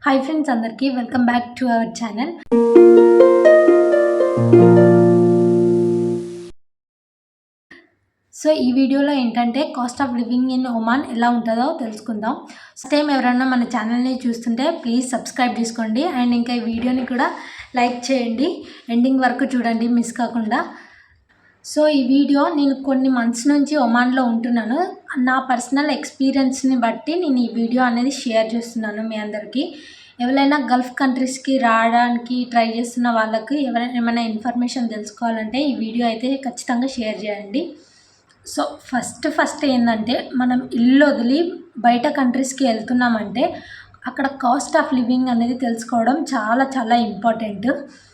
Hi friends అందరికీ welcome back to our channel. So ఈ వీడియోలో ఏంటంటే cost of living in Oman ఎలా ఉంటుందో తెలుసుకుందాం. ఫస్ట్ టైం ఎవరైనా మన ఛానల్ని చూస్తుంటే ప్లీజ్ సబ్స్క్రైబ్ చేసుకోండి అండ్ ఇంకా ఈ వీడియోని కూడా లైక్ చేయండి, ఎండింగ్ వరకు చూడండి మిస్ కాకుండా. సో ఈ వీడియో నేను కొన్ని మంత్స్ నుంచి ఒమాన్లో ఉంటున్నాను. నా పర్సనల్ ఎక్స్పీరియన్స్ని బట్టి నేను ఈ వీడియో అనేది షేర్ చేస్తున్నాను మీ అందరికీ. ఎవరైనా గల్ఫ్ కంట్రీస్కి రావడానికి ట్రై చేస్తున్న వాళ్ళకి ఎవరైనా ఏమైనా ఇన్ఫర్మేషన్ తెలుసుకోవాలంటే ఈ వీడియో అయితే ఖచ్చితంగా షేర్ చేయండి. సో ఫస్ట్ ఏంటంటే మనం ఇల్లు వదిలి బయట కంట్రీస్కి వెళ్తున్నామంటే అక్కడ కాస్ట్ ఆఫ్ లివింగ్ అనేది తెలుసుకోవడం చాలా చాలా ఇంపార్టెంట్.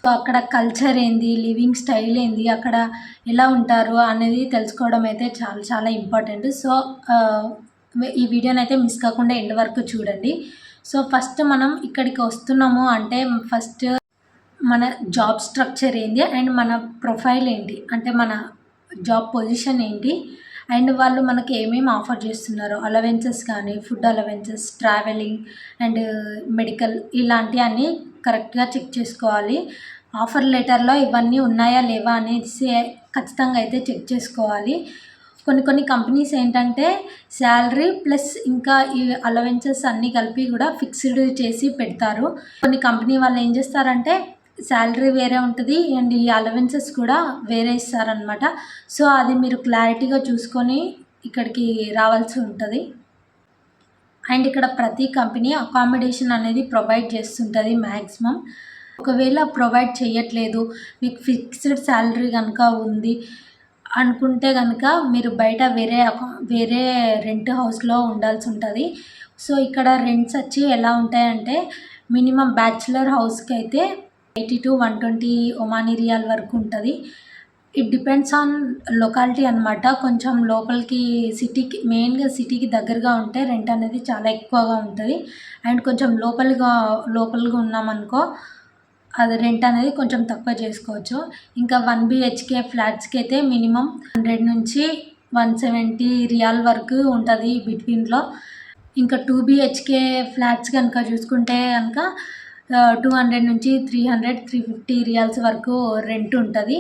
సో అక్కడ కల్చర్ ఏంది, లివింగ్ స్టైల్ ఏంది, అక్కడ ఎలా ఉంటారు అనేది తెలుసుకోవడం అయితే చాలా చాలా ఇంపార్టెంట్. సో ఈ వీడియోని అయితే మిస్ కాకుండా ఎండ్ వరకు చూడండి. సో ఫస్ట్ మనం ఇక్కడికి వస్తున్నాము అంటే ఫస్ట్ మన జాబ్ స్ట్రక్చర్ ఏంటి అండ్ మన ప్రొఫైల్ ఏంటి, అంటే మన జాబ్ పొజిషన్ ఏంటి అండ్ వాళ్ళు మనకి ఏమేమి ఆఫర్ చేస్తున్నారు, అలవెన్సెస్ కానీ food allowances, travelling and medical ఇలాంటివన్నీ కరెక్ట్గా చెక్ చేసుకోవాలి. ఆఫర్ లెటర్లో ఇవన్నీ ఉన్నాయా లేవా అనేసి ఖచ్చితంగా అయితే చెక్ చేసుకోవాలి. కొన్ని కంపెనీస్ ఏంటంటే శాలరీ ప్లస్ ఇంకా ఈ అలవెన్సెస్ అన్నీ కలిపి కూడా ఫిక్స్డ్ చేసి పెడతారు. కొన్ని కంపెనీ వాళ్ళు ఏం చేస్తారంటే శాలరీ వేరే ఉంటుంది అండ్ ఈ అలవెన్సెస్ కూడా వేరే ఇస్తారనమాట. సో అది మీరు క్లారిటీగా చూసుకొని ఇక్కడికి రావాల్సి ఉంటుంది. అండ్ ఇక్కడ ప్రతి కంపెనీ అకామిడేషన్ అనేది ప్రొవైడ్ చేస్తుంటుంది మ్యాక్సిమం. ఒకవేళ ప్రొవైడ్ చేయట్లేదు, మీకు ఫిక్స్డ్ శాలరీ కనుక ఉంది అనుకుంటే కనుక మీరు బయట వేరే రెంట్ హౌస్లో ఉండాల్సి ఉంటుంది. సో ఇక్కడ రెంట్స్ వచ్చి ఎలా ఉంటాయంటే మినిమం బ్యాచిలర్ హౌస్కి అయితే 80 to 120 ఒమానీ రియాల్ వరకు ఉంటుంది. ఇట్ డిపెండ్స్ ఆన్ లొకాలిటీ అనమాట. కొంచెం లోపలికి సిటీకి మెయిన్గా సిటీకి దగ్గరగా ఉంటే రెంట్ అనేది చాలా ఎక్కువగా ఉంటుంది. అండ్ కొంచెం లోపలిగా ఉన్నామనుకో అది రెంట్ అనేది కొంచెం తక్కువ చేసుకోవచ్చు. ఇంకా 1 BHK ఫ్లాట్స్కి అయితే మినిమం 100 నుంచి 170 రియాల్ వరకు ఉంటుంది బిట్వీన్లో. ఇంకా 2 BHK ఫ్లాట్స్ కనుక చూసుకుంటే కనుక 200 నుంచి 300-350 రియాల్స్ వరకు రెంట్ ఉంటుంది.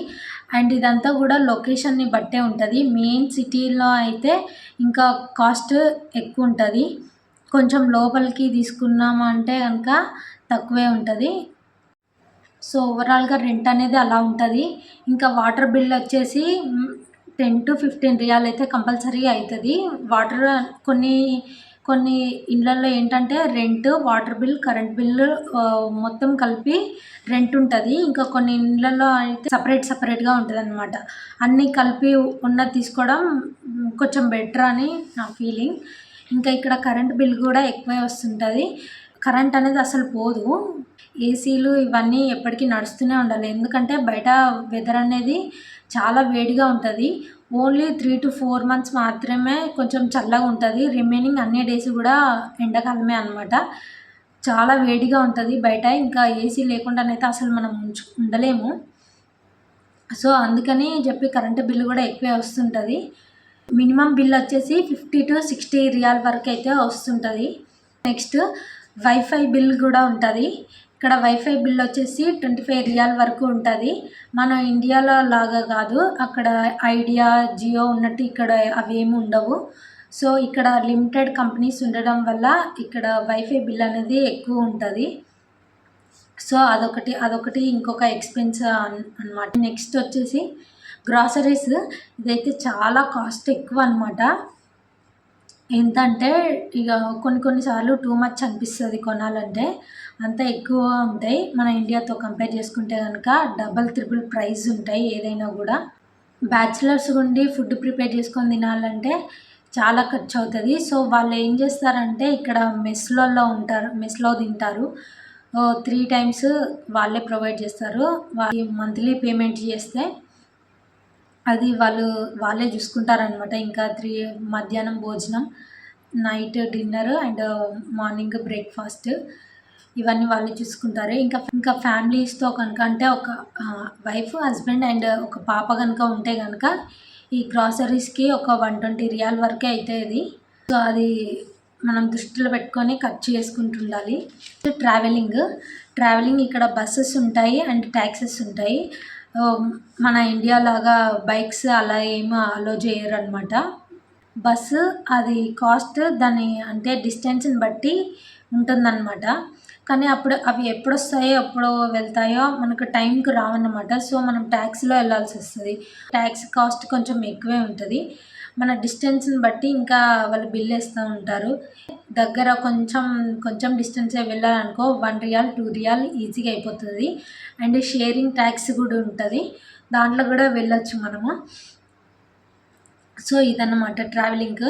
అండ్ ఇదంతా కూడా లొకేషన్ని బట్టే ఉంటుంది. మెయిన్ సిటీలో అయితే ఇంకా కాస్ట్ ఎక్కువ ఉంటుంది. కొంచెం లోపలికి తీసుకున్నామంటే కనుక తక్కువే ఉంటుంది. సో ఓవరాల్గా రెంట్ అనేది అలా ఉంటుంది. ఇంకా వాటర్ బిల్ వచ్చేసి 10 to 15 రియాల్ అయితే కంపల్సరీ అవుతుంది. వాటర్ కొన్ని ఇళ్ళల్లో ఏంటంటే rent, water bill, current bill మొత్తం కలిపి రెంట్ ఉంటుంది. ఇంకా కొన్ని ఇళ్ళల్లో అయితే సపరేట్గా ఉంటుంది అనమాట. అన్నీ కలిపి ఉన్నది తీసుకోవడం కొంచెం బెటర్ అని నా ఫీలింగ్. ఇంకా ఇక్కడ కరెంట్ బిల్ కూడా ఎక్కువే వస్తుంటుంది. కరెంట్ అనేది అసలు పోదు. ఏసీలు ఇవన్నీ ఎప్పటికీ నడుస్తూనే ఉండాలి, ఎందుకంటే బయట వెదర్ అనేది చాలా వేడిగా ఉంటుంది. ఓన్లీ 3 to 4 months మాత్రమే కొంచెం చల్లగా ఉంటుంది. రిమైనింగ్ అన్ని డేస్ కూడా ఎండాకాలమే అనమాట. చాలా వేడిగా ఉంటుంది బయట. ఇంకా ఏసీ లేకుండానైతే అసలు మనం ఉండలేము. సో అందుకని చెప్పి కరెంటు బిల్లు కూడా ఎక్కువే వస్తుంటుంది. మినిమం బిల్ వచ్చేసి 50 to 60 రియాల్ వరకు అయితే వస్తుంటుంది. నెక్స్ట్ వైఫై బిల్ కూడా ఉంటుంది. ఇక్కడ వైఫై బిల్ వచ్చేసి 25 రియాల్ వరకు ఉంటుంది. మన ఇండియాలో లాగా కాదు, అక్కడ ఐడియా, జియో ఉన్నట్టు ఇక్కడ అవేమి ఉండవు. సో ఇక్కడ లిమిటెడ్ కంపెనీస్ ఉండడం వల్ల ఇక్కడ వైఫై బిల్ అనేది ఎక్కువ ఉంటుంది. సో అదొకటి ఇంకొక ఎక్స్పెన్స్ అనమాట. నెక్స్ట్ వచ్చేసి గ్రాసరీస్. ఇదైతే చాలా కాస్ట్ ఎక్కువ అనమాట. ఎంతంటే ఇక కొన్నిసార్లు టూ మచ్ అనిపిస్తుంది కొనాలంటే, అంత ఎక్కువ ఉంటాయి. మన ఇండియాతో కంపేర్ చేసుకుంటే కనుక డబల్ త్రిబుల్ ప్రైస్ ఉంటాయి ఏదైనా కూడా. బ్యాచిలర్స్ ఉండి ఫుడ్ ప్రిపేర్ చేసుకొని తినాలంటే చాలా ఖర్చు అవుతుంది. సో వాళ్ళు ఏం చేస్తారంటే ఇక్కడ మెస్లో తింటారు. 3 times వాళ్ళే ప్రొవైడ్ చేస్తారు. వాళ్ళు మంత్లీ పేమెంట్ చేస్తే అది వాళ్ళే చూసుకుంటారనమాట. ఇంకా మధ్యాహ్నం భోజనం, night dinner and morning breakfast ఇవన్నీ వాళ్ళే చూసుకుంటారు. ఇంకా ఫ్యామిలీస్తో కనుక అంటే ఒక వైఫ్, హస్బెండ్ అండ్ ఒక పాప కనుక ఉంటే కనుక ఈ గ్రాసరీస్కి ఒక 120 రియాల్ వరకే అవుతుంది. సో అది మనం దృష్టిలో పెట్టుకొని ఖర్చు చేసుకుంటుండాలి. ట్రావెలింగ్ ఇక్కడ బస్సెస్ ఉంటాయి అండ్ ట్యాక్సీస్ ఉంటాయి. మన ఇండియా లాగా బైక్స్ అలా ఏమీ అలో చేయరనమాట. బస్సు అది కాస్ట్ దాని అంటే డిస్టెన్స్ని బట్టి ఉంటుందన్నమాట. కానీ అప్పుడు అవి ఎప్పుడొస్తాయో ఎప్పుడు వెళ్తాయో మనకు టైంకి రావన్నమాట. సో మనం ట్యాక్సీలో వెళ్ళాల్సి వస్తుంది. ట్యాక్సీ కాస్ట్ కొంచెం ఎక్కువే ఉంటుంది. మన డిస్టెన్స్ని బట్టి ఇంకా వాళ్ళు బిల్ వేస్తూ ఉంటారు. దగ్గర కొంచెం డిస్టెన్సే వెళ్ళాలనుకో 1 రియాల్ 2 రియాల్ ఈజీగా అయిపోతుంది. అండ్ షేరింగ్ ట్యాక్సీ కూడా ఉంటుంది, దాంట్లో కూడా వెళ్ళొచ్చు మనము. సో ఇదన్నమాట ట్రావెలింగ్.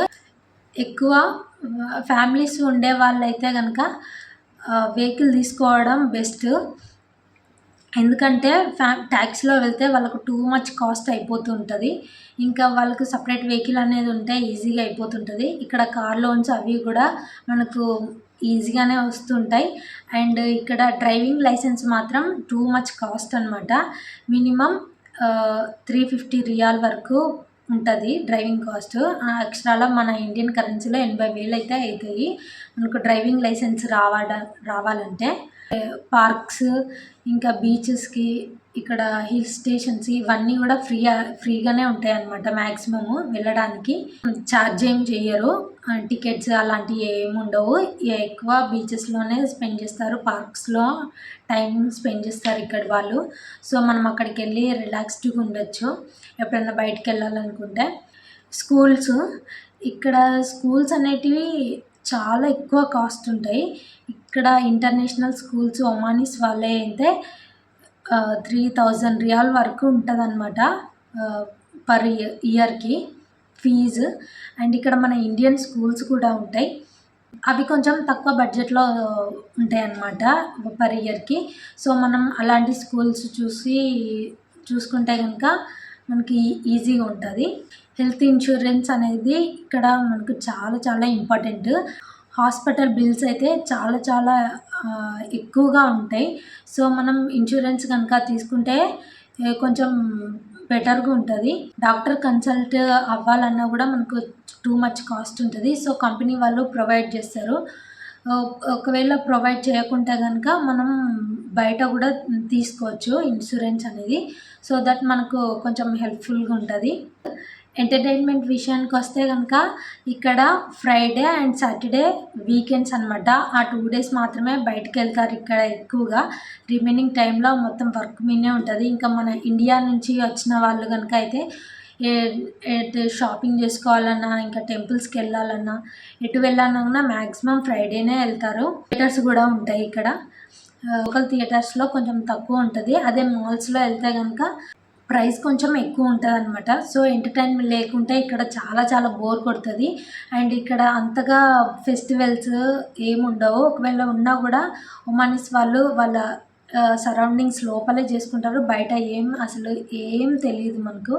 ఎక్కువ ఫ్యామిలీస్ ఉండే వాళ్ళైతే కనుక వెహికల్ తీసుకోవడం బెస్ట్. ఎందుకంటే ట్యాక్సీలో వెళ్తే వాళ్ళకు టూ మచ్ కాస్ట్ అయిపోతూ ఉంటుంది. ఇంకా వాళ్ళకు సపరేట్ వెహికల్ అనేది ఉంటే ఈజీగా అయిపోతుంటుంది. ఇక్కడ కార్ లోన్స్ అవి కూడా మనకు ఈజీగానే వస్తుంటాయి. అండ్ ఇక్కడ డ్రైవింగ్ లైసెన్స్ మాత్రం టూ మచ్ కాస్ట్ అనమాట. మినిమం 350 రియాల్ వరకు ఉంటుంది డ్రైవింగ్ కాస్ట్. ఎక్స్ట్రాలో మన ఇండియన్ కరెన్సీలో 80,000 అయితే అవుతాయి మనకు డ్రైవింగ్ లైసెన్స్ రావాలంటే. పార్క్స్ ఇంకా బీచెస్కి ఇక్కడ హిల్ స్టేషన్స్ ఇవన్నీ కూడా ఫ్రీగానే ఉంటాయి అన్నమాట. మ్యాక్సిమము వెళ్ళడానికి ఛార్జ్ ఏం చేయరు, టికెట్స్ అలాంటివి ఏమి ఉండవు. ఎక్కువ బీచెస్లోనే స్పెండ్ చేస్తారు, పార్క్స్లో టైం స్పెండ్ చేస్తారు ఇక్కడ వాళ్ళు. సో మనం అక్కడికి వెళ్ళి రిలాక్స్డ్గా ఉండొచ్చు ఎప్పుడైనా బయటికి వెళ్ళాలనుకుంటే. ఇక్కడ స్కూల్స్ అనేటివి చాలా ఎక్కువ కాస్ట్ ఉంటాయి. ఇక్కడ ఇంటర్నేషనల్ స్కూల్స్ ఒమానీస్ వాళ్ళే అయితే 3,000 రియాల్ వరకు ఉంటుందన్నమాట పర్ ఇయర్కి ఫీజు. అండ్ ఇక్కడ మన ఇండియన్ స్కూల్స్ కూడా ఉంటాయి, అవి కొంచెం తక్కువ బడ్జెట్లో ఉంటాయి అన్నమాట పర్ ఇయర్కి. సో మనం అలాంటి స్కూల్స్ చూసుకుంటే కనుక మనకి ఈజీగా ఉంటుంది. హెల్త్ ఇన్సూరెన్స్ అనేది ఇక్కడ మనకు చాలా చాలా ఇంపార్టెంట్. హాస్పిటల్ బిల్స్ అయితే చాలా ఎక్కువగా ఉంటాయి. సో మనం ఇన్సూరెన్స్ కనుక తీసుకుంటే కొంచెం బెటర్గా ఉంటుంది. డాక్టర్ కన్సల్ట్ అవ్వాలన్నా కూడా మనకు టూ మచ్ కాస్ట్ ఉంటుంది. సో కంపెనీ వాళ్ళు ప్రొవైడ్ చేస్తారు. ఒకవేళ ప్రొవైడ్ చేయకుంటే కనుక మనం బయట కూడా తీసుకోవచ్చు ఇన్సూరెన్స్ అనేది. సో దట్ మనకు కొంచెం హెల్ప్ఫుల్గా ఉంటుంది. ఎంటర్టైన్మెంట్ విషయానికి వస్తే కనుక ఇక్కడ ఫ్రైడే అండ్ సాటర్డే వీకెండ్స్ అనమాట. ఆ 2 days మాత్రమే బయటకు వెళ్తారు ఇక్కడ ఎక్కువగా. రిమైనింగ్ టైంలో మొత్తం వర్క్ మీదే ఉంటుంది. ఇంకా మన ఇండియా నుంచి వచ్చిన వాళ్ళు కనుక అయితే షాపింగ్ చేసుకోవాలన్నా ఇంకా టెంపుల్స్కి వెళ్ళాలన్నా ఎటు వెళ్ళాలన్నా మ్యాక్సిమం ఫ్రైడేనే వెళ్తారు. థియేటర్స్ కూడా ఉంటాయి ఇక్కడ. లోకల్ థియేటర్స్లో కొంచెం తక్కువ ఉంటుంది. అదే మాల్స్లో వెళ్తే కనుక ప్రైస్ కొంచెం ఎక్కువ ఉంటుంది అనమాట. సో ఎంటర్టైన్మెంట్ లేకుంటే ఇక్కడ చాలా బోర్ కొడుతుంది. అండ్ ఇక్కడ అంతగా ఫెస్టివల్స్ ఏముండవు. ఒకవేళ ఉన్నా కూడా ఒమానీస్ వాళ్ళు వాళ్ళ సరౌండింగ్స్ లోపలే చేసుకుంటారు, బయట అసలు ఏం తెలియదు మనకు.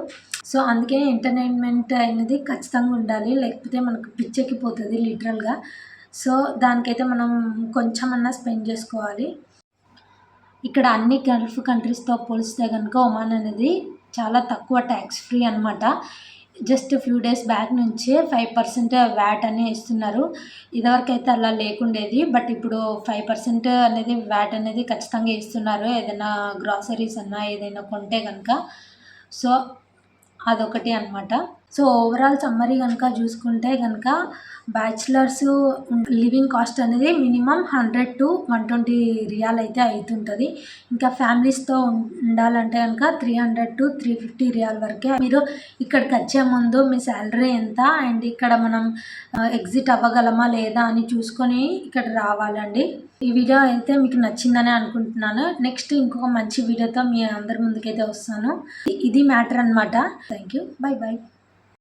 సో అందుకే ఎంటర్టైన్మెంట్ అనేది ఖచ్చితంగా ఉండాలి, లేకపోతే మనకు పిచ్చెక్కిపోతుంది లిటరల్గా. సో దానికైతే మనం కొంచెమన్నా స్పెండ్ చేసుకోవాలి. ఇక్కడ అన్ని గల్ఫ్ కంట్రీస్తో పోలిస్తే కనుక ఒమాన్ అనేది చాలా తక్కువ ట్యాక్స్ ఫ్రీ అనమాట. జస్ట్ ఫ్యూ డేస్ బ్యాక్ నుంచే 5% వ్యాట్ అని ఇస్తున్నారు. ఇదివరకైతే అలా లేకుండేది, బట్ ఇప్పుడు 5% అనేది వ్యాట్ అనేది ఖచ్చితంగా ఇస్తున్నారు ఏదైనా గ్రాసరీస్ అన్నా ఏదైనా కొంటే కనుక. సో అదొకటి అనమాట. సో ఓవరాల్ సమ్మరీ కనుక చూసుకుంటే కనుక బ్యాచిలర్స్ లివింగ్ కాస్ట్ అనేది మినిమం 100 to 120 రియాల్ అయితే అవుతుంటుంది. ఇంకా ఫ్యామిలీస్తో ఉండాలంటే కనుక 300 to 350 రియాల్ వరకే. మీరు ఇక్కడికి వచ్చే ముందు మీ శాలరీ ఎంత అండ్ ఇక్కడ మనం ఎగ్జిట్ అవ్వగలమా లేదా అని చూసుకొని ఇక్కడ రావాలండి. ఈ వీడియో అయితే మీకు నచ్చిందని అనుకుంటున్నాను. నెక్స్ట్ ఇంకొక మంచి వీడియోతో మీ అందరి ముందుకైతే వస్తాను. ఇది మ్యాటర్ అనమాట. Thank you. బై.